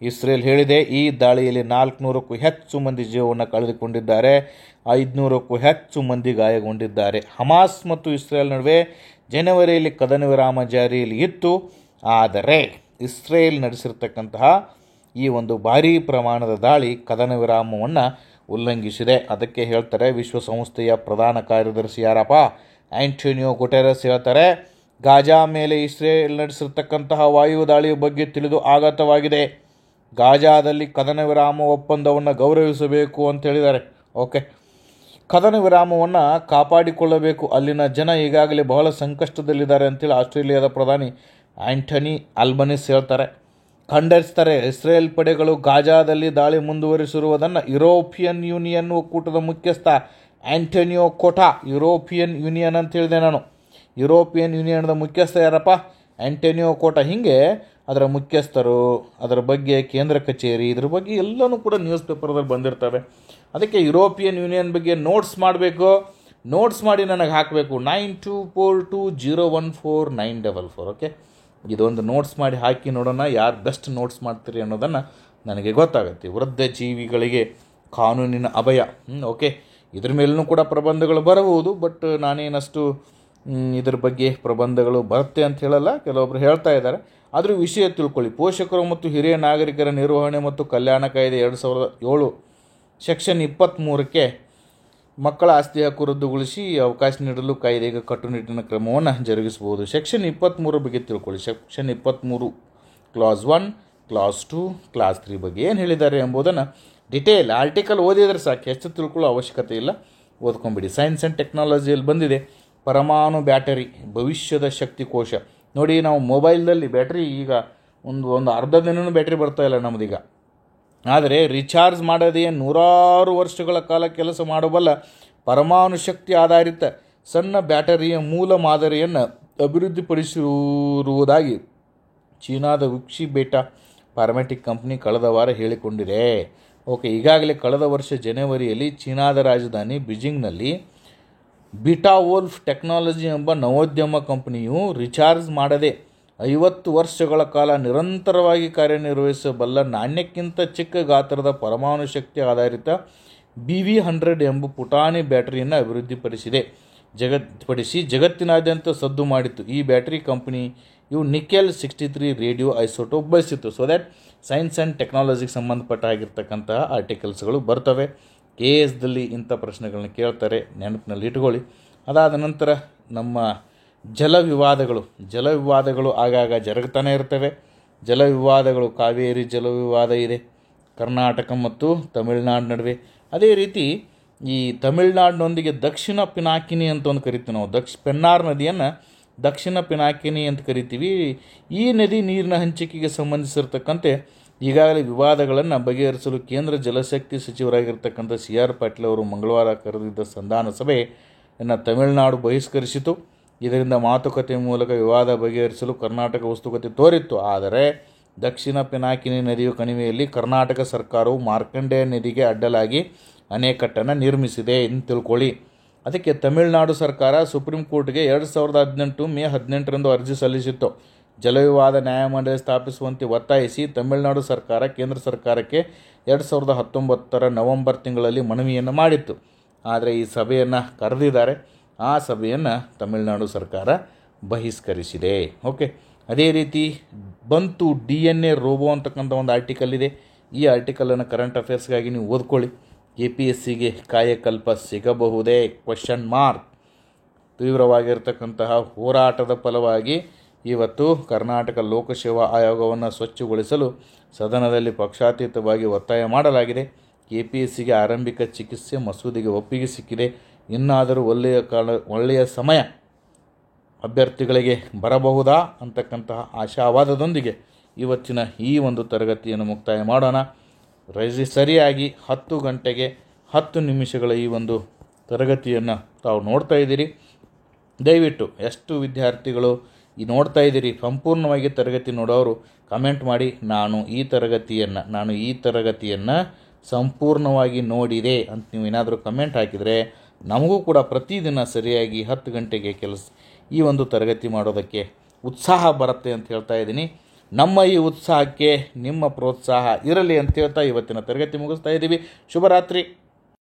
ಇಸ್ರೇಲ್ ಹೇಳಿದೆ. ಈ ದಾಳಿಯಲ್ಲಿ 400ಕ್ಕೂ ಹೆಚ್ಚು ಮಂದಿ ಜೀವವನ್ನು ಕಳೆದುಕೊಂಡಿದ್ದಾರೆ, 500ಕ್ಕೂ ಹೆಚ್ಚು ಮಂದಿ ಗಾಯಗೊಂಡಿದ್ದಾರೆ. ಹಮಾಸ್ ಮತ್ತು ಇಸ್ರೇಲ್ ನಡುವೆ ಜನವರಿಯಲ್ಲಿ ಕದನ ವಿರಾಮ ಜಾರಿಯಲ್ಲಿ ಇತ್ತು. ಆದರೆ ಇಸ್ರೇಲ್ ನಡೆಸಿರ್ತಕ್ಕಂತಹ ಈ ಒಂದು ಭಾರೀ ಪ್ರಮಾಣದ ದಾಳಿ ಕದನ ವಿರಾಮವನ್ನು ಉಲ್ಲಂಘಿಸಿದೆ. ಅದಕ್ಕೆ ಹೇಳ್ತಾರೆ, ವಿಶ್ವಸಂಸ್ಥೆಯ ಪ್ರಧಾನ ಕಾರ್ಯದರ್ಶಿ ಯಾರಪ್ಪ, ಆಂಟೋನಿಯೋ ಗುಟೆರಸ್ ಹೇಳ್ತಾರೆ, ಗಾಜಾ ಮೇಲೆ ಇಸ್ರೇಲ್ ನಡೆಸಿರ್ತಕ್ಕಂತಹ ವಾಯು ದಾಳಿಯ ಬಗ್ಗೆ ತಿಳಿದು ಆಘಾತವಾಗಿದೆ. ಗಾಜಾದಲ್ಲಿ ಕದನ ವಿರಾಮ ಒಪ್ಪಂದವನ್ನು ಗೌರವಿಸಬೇಕು ಅಂತ ಹೇಳಿದ್ದಾರೆ. ಓಕೆ, ಕದನ ವಿರಾಮವನ್ನು ಕಾಪಾಡಿಕೊಳ್ಳಬೇಕು. ಅಲ್ಲಿನ ಜನ ಈಗಾಗಲೇ ಬಹಳ ಸಂಕಷ್ಟದಲ್ಲಿದ್ದಾರೆ ಅಂತೇಳಿ ಆಸ್ಟ್ರೇಲಿಯಾದ ಪ್ರಧಾನಿ ಆಂಟನಿ ಆಲ್ಬನೀಸ್ ಹೇಳ್ತಾರೆ, ಖಂಡಿಸ್ತಾರೆ. ಇಸ್ರೇಲ್ ಪಡೆಗಳು ಗಾಜಾದಲ್ಲಿ ದಾಳಿ ಮುಂದುವರಿಸಿರುವುದನ್ನು ಯುರೋಪಿಯನ್ ಯೂನಿಯನ್ ಒಕ್ಕೂಟದ ಮುಖ್ಯಸ್ಥ ಆಂಟೋನಿಯೋ ಕೋಟಾ, ಯುರೋಪಿಯನ್ ಯೂನಿಯನ್ ಅಂತ ಹೇಳಿದೆ ನಾನು. ಯುರೋಪಿಯನ್ ಯೂನಿಯನ್ದ ಮುಖ್ಯಸ್ಥ ಯಾರಪ್ಪ? ಆಂಟೋನಿಯೋ ಕೋಟಾ. ಹೀಗೆ ಅದರ ಮುಖ್ಯಸ್ಥರು, ಅದರ ಬಗ್ಗೆ ಕೇಂದ್ರ ಕಚೇರಿ, ಇದ್ರ ಬಗ್ಗೆ ಎಲ್ಲನೂ ಕೂಡ ನ್ಯೂಸ್ ಪೇಪರ್ದಲ್ಲಿ ಬಂದಿರ್ತವೆ. ಅದಕ್ಕೆ ಯುರೋಪಿಯನ್ ಯೂನಿಯನ್ ಬಗ್ಗೆ ನೋಟ್ಸ್ ಮಾಡಬೇಕು, ನೋಟ್ಸ್ ಮಾಡಿ ನನಗೆ ಹಾಕಬೇಕು. 9242014944. ಓಕೆ, ಇದೊಂದು ನೋಟ್ಸ್ ಮಾಡಿ ಹಾಕಿ ನೋಡೋಣ ಯಾರು ಬೆಸ್ಟ್ ನೋಟ್ಸ್ ಮಾಡ್ತೀರಿ ಅನ್ನೋದನ್ನು ನನಗೆ ಗೊತ್ತಾಗುತ್ತೆ. ವೃದ್ಧ ಜೀವಿಗಳಿಗೆ ಕಾನೂನಿನ ಅಭಯ. ಓಕೆ, ಇದ್ರ ಮೇಲೂ ಕೂಡ ಪ್ರಬಂಧಗಳು ಬರಬಹುದು, ಬಟ್ ನಾನೇನಷ್ಟು ಇದ್ರ ಬಗ್ಗೆ ಪ್ರಬಂಧಗಳು ಬರುತ್ತೆ ಅಂತ ಹೇಳಲ್ಲ, ಕೆಲವೊಬ್ಬರು ಹೇಳ್ತಾ ಇದ್ದಾರೆ. ಆದರೂ ವಿಷಯ ತಿಳ್ಕೊಳ್ಳಿ. ಪೋಷಕರು ಮತ್ತು ಹಿರಿಯ ನಾಗರಿಕರ ನಿರ್ವಹಣೆ ಮತ್ತು ಕಲ್ಯಾಣ ಕಾಯ್ದೆ 2007 ಸೆಕ್ಷನ್ 23ಕ್ಕೆ ಮಕ್ಕಳ ಆಸ್ತಿ ಹಕ್ಕು ರದ್ದುಗೊಳಿಸಿ ಅವಕಾಶ ನೀಡಲು ಕಾಯ್ದೆಗೆ ಕಟ್ಟುನಿಟ್ಟಿನ ಕ್ರಮವನ್ನು ಜರುಗಿಸಬಹುದು. ಸೆಕ್ಷನ್ 23 ಬಗ್ಗೆ ತಿಳ್ಕೊಳ್ಳಿ. ಸೆಕ್ಷನ್ 23 ಕ್ಲಾಸ್ 1, ಕ್ಲಾಸ್ 2, ಕ್ಲಾಸ್ 3 ಬಗ್ಗೆ ಏನು ಹೇಳಿದ್ದಾರೆ ಎಂಬುದನ್ನು ಡಿಟೇಲ್ ಆರ್ಟಿಕಲ್ ಓದಿದರೆ ಸಾಕು, ಹೆಚ್ಚು ತಿಳ್ಕೊಳ್ಳೋ ಅವಶ್ಯಕತೆ ಇಲ್ಲ, ಓದ್ಕೊಂಬಿಡಿ. ಸೈನ್ಸ್ ಆ್ಯಂಡ್ ಟೆಕ್ನಾಲಜಿಯಲ್ಲಿ ಬಂದಿದೆ ಪರಮಾಣು ಬ್ಯಾಟರಿ, ಭವಿಷ್ಯದ ಶಕ್ತಿ ಕೋಶ. ನೋಡಿ, ನಾವು ಮೊಬೈಲ್ದಲ್ಲಿ ಬ್ಯಾಟ್ರಿ ಈಗ ಒಂದು ಅರ್ಧ ದಿನವೂ ಬ್ಯಾಟ್ರಿ ಬರ್ತಾ ಇಲ್ಲ ನಮ್ಮದೀಗ. ಆದರೆ ರಿಚಾರ್ಜ್ ಮಾಡದೆಯೇ 100 ವರ್ಷಗಳ ಕಾಲ ಕೆಲಸ ಮಾಡಬಲ್ಲ ಪರಮಾಣು ಶಕ್ತಿ ಆಧಾರಿತ ಸಣ್ಣ ಬ್ಯಾಟರಿಯ ಮೂಲ ಮಾದರಿಯನ್ನು ಅಭಿವೃದ್ಧಿಪಡಿಸಿರುವುದಾಗಿ ಚೀನಾದ ವಿಕ್ಸಿ ಬೇಟಾ ಫಾರ್ಮ್ಯಾಟಿಕ್ ಕಂಪ್ನಿ ಕಳೆದ ವಾರ ಹೇಳಿಕೊಂಡಿದೆ. ಓಕೆ, ಈಗಾಗಲೇ ಕಳೆದ ವರ್ಷ ಜನವರಿಯಲ್ಲಿ ಚೀನಾದ ರಾಜಧಾನಿ ಬೀಜಿಂಗ್ನಲ್ಲಿ ಬಿಟಾವೋಲ್ಫ್ ಟೆಕ್ನಾಲಜಿ ಎಂಬ ನವೋದ್ಯಮ ಕಂಪನಿಯು ರಿಚಾರ್ಜ್ ಮಾಡದೆ 50 ವರ್ಷಗಳ ಕಾಲ ನಿರಂತರವಾಗಿ ಕಾರ್ಯನಿರ್ವಹಿಸಬಲ್ಲ ನಾಣ್ಯಕ್ಕಿಂತ ಚಿಕ್ಕ ಗಾತ್ರದ ಪರಮಾಣು ಶಕ್ತಿ ಆಧಾರಿತ BV100 ಎಂಬ ಪುಟಾಣಿ ಬ್ಯಾಟರಿಯನ್ನು ಜಗತ್ತಿನಾದ್ಯಂತ ಸದ್ದು ಮಾಡಿತ್ತು. ಈ ಬ್ಯಾಟರಿ ಕಂಪನಿಯು ನಿಕೆಲ್ 63 ರೇಡಿಯೋ ಐಸೋಟೋಪ್ ಬಳಸಿತ್ತು. ಸೊ ದ್ಯಾಟ್ ಸೈನ್ಸ್ ಆ್ಯಂಡ್ ಟೆಕ್ನಾಲಜಿಗೆ ಸಂಬಂಧಪಟ್ಟ ಆಗಿರ್ತಕ್ಕಂತಹ ಆರ್ಟಿಕಲ್ಸ್ಗಳು ಬರ್ತವೆ. KSದಲ್ಲಿ ಇಂಥ ಪ್ರಶ್ನೆಗಳನ್ನ ಕೇಳ್ತಾರೆ, ನೆನಪಿನಲ್ಲಿ ಇಟ್ಕೊಳ್ಳಿ. ಅದಾದ ನಂತರ ನಮ್ಮ ಜಲವಿವಾದಗಳು ಆಗಾಗ ಜರುಗ್ತಾನೆ ಇರ್ತವೆ. ಜಲವಿವಾದಗಳು, ಕಾವೇರಿ ಜಲವಿವಾದ ಇದೆ ಕರ್ನಾಟಕ ಮತ್ತು ತಮಿಳುನಾಡು ನಡುವೆ. ಅದೇ ರೀತಿ ಈ ತಮಿಳುನಾಡಿನೊಂದಿಗೆ ದಕ್ಷಿಣ ಪಿನಾಕಿನಿ ಅಂತ ಒಂದು ಕರಿತೀವಿ ನಾವು. ಪೆನ್ನಾರ್ ನದಿಯನ್ನು ದಕ್ಷಿಣ ಪಿನಾಕಿನಿ ಅಂತ ಕರಿತೀವಿ. ಈ ನದಿ ನೀರಿನ ಹಂಚಿಕೆಗೆ ಸಂಬಂಧಿಸಿರ್ತಕ್ಕಂತೆ ಈಗಾಗಲೇ ವಿವಾದಗಳನ್ನು ಬಗೆಹರಿಸಲು ಕೇಂದ್ರ ಜಲಶಕ್ತಿ ಸಚಿವರಾಗಿರ್ತಕ್ಕಂಥ CR ಪಾಟೀಲ್ ಅವರು ಮಂಗಳವಾರ ಕರೆದಿದ್ದ ಸಂಧಾನ ಸಭೆಯನ್ನು ತಮಿಳುನಾಡು ಬಹಿಷ್ಕರಿಸಿತು. ಇದರಿಂದ ಮಾತುಕತೆ ಮೂಲಕ ವಿವಾದ ಬಗೆಹರಿಸಲು ಕರ್ನಾಟಕ ಉತ್ಸುಕತೆ ತೋರಿತ್ತು. ಆದರೆ ದಕ್ಷಿಣ ಪಿನಾಕಿನಿ ನದಿಯ ಕಣಿವೆಯಲ್ಲಿ ಕರ್ನಾಟಕ ಸರ್ಕಾರವು ಮಾರ್ಕಂಡೇಯ ನದಿಗೆ ಅಡ್ಡಲಾಗಿ ಅಣೆಕಟ್ಟನ್ನು ನಿರ್ಮಿಸಿದೆ ಎಂದು ತಿಳ್ಕೊಳ್ಳಿ. ಅದಕ್ಕೆ ತಮಿಳುನಾಡು ಸರ್ಕಾರ ಸುಪ್ರೀಂ ಕೋರ್ಟ್ಗೆ 2018 ಮೇ 18ರಂದು ಅರ್ಜಿ ಸಲ್ಲಿಸಿತ್ತು. ಜಲವಿವಾದ ನ್ಯಾಯಮಂಡಳಿ ಸ್ಥಾಪಿಸುವಂತೆ ಒತ್ತಾಯಿಸಿ ತಮಿಳುನಾಡು ಸರ್ಕಾರ ಕೇಂದ್ರ ಸರ್ಕಾರಕ್ಕೆ 2019 ನವೆಂಬರ್ ತಿಂಗಳಲ್ಲಿ ಮನವಿಯನ್ನು ಮಾಡಿತ್ತು. ಆದರೆ ಈ ಸಭೆಯನ್ನು ಕರೆದಿದ್ದಾರೆ. ಆ ಸಭೆಯನ್ನು ತಮಿಳುನಾಡು ಸರ್ಕಾರ ಬಹಿಷ್ಕರಿಸಿದೆ. ಓಕೆ, ಅದೇ ರೀತಿ ಬಂತು DNA ರೋಬೋ ಅಂತಕ್ಕಂಥ ಒಂದು ಆರ್ಟಿಕಲ್ ಇದೆ. ಈ ಆರ್ಟಿಕಲನ್ನು ಕರೆಂಟ್ ಅಫೇರ್ಸ್ಗಾಗಿ ನೀವು ಓದ್ಕೊಳ್ಳಿ. APSCಗೆ ಕಾಯಕಲ್ಪ ಸಿಗಬಹುದೇ ? ತೀವ್ರವಾಗಿರ್ತಕ್ಕಂತಹ ಹೋರಾಟದ ಫಲವಾಗಿ ಇವತ್ತು ಕರ್ನಾಟಕ ಲೋಕಸೇವಾ ಆಯೋಗವನ್ನು ಸ್ವಚ್ಛಗೊಳಿಸಲು ಸದನದಲ್ಲಿ ಪಕ್ಷಾತೀತವಾಗಿ ಒತ್ತಾಯ ಮಾಡಲಾಗಿದೆ. APSCಗೆ ಆರಂಭಿಕ ಚಿಕಿತ್ಸೆ ಮಸೂದೆಗೆ ಒಪ್ಪಿಗೆ ಸಿಕ್ಕಿದೆ. ಇನ್ನಾದರೂ ಒಳ್ಳೆಯ ಸಮಯ ಅಭ್ಯರ್ಥಿಗಳಿಗೆ ಬರಬಹುದಾ ಅಂತಕ್ಕಂತಹ ಆಶಾವಾದದೊಂದಿಗೆ ಇವತ್ತಿನ ಈ ಒಂದು ತರಗತಿಯನ್ನು ಮುಕ್ತಾಯ ಮಾಡೋಣ. ಸರಿಯಾಗಿ 10 ಗಂಟೆಗೆ 10 ನಿಮಿಷಗಳ ಈ ಒಂದು ತರಗತಿಯನ್ನು ತಾವು ನೋಡ್ತಾ ಇದ್ದೀರಿ. ದಯವಿಟ್ಟು ಎಷ್ಟು ವಿದ್ಯಾರ್ಥಿಗಳು ನೋಡ್ತಾ ಇದ್ದೀರಿ ಸಂಪೂರ್ಣವಾಗಿ ತರಗತಿ ನೋಡೋರು ಕಮೆಂಟ್ ಮಾಡಿ, ನಾನು ಈ ತರಗತಿಯನ್ನು ಸಂಪೂರ್ಣವಾಗಿ ನೋಡಿದೆ ಅಂತ ನೀವು ಏನಾದರೂ ಕಮೆಂಟ್ ಹಾಕಿದರೆ ನಮಗೂ ಕೂಡ ಪ್ರತಿದಿನ ಸರಿಯಾಗಿ 10 ಗಂಟೆಗೆ ಈ ಒಂದು ತರಗತಿ ಮಾಡೋದಕ್ಕೆ ಉತ್ಸಾಹ ಬರುತ್ತೆ ಅಂತ ಹೇಳ್ತಾ ಇದ್ದೀನಿ. ನಮ್ಮ ಈ ಉತ್ಸಾಹಕ್ಕೆ ನಿಮ್ಮ ಪ್ರೋತ್ಸಾಹ ಇರಲಿ ಅಂತ ಹೇಳ್ತಾ ಇವತ್ತಿನ ತರಗತಿ ಮುಗಿಸ್ತಾ ಇದ್ದೀವಿ. ಶುಭರಾತ್ರಿ.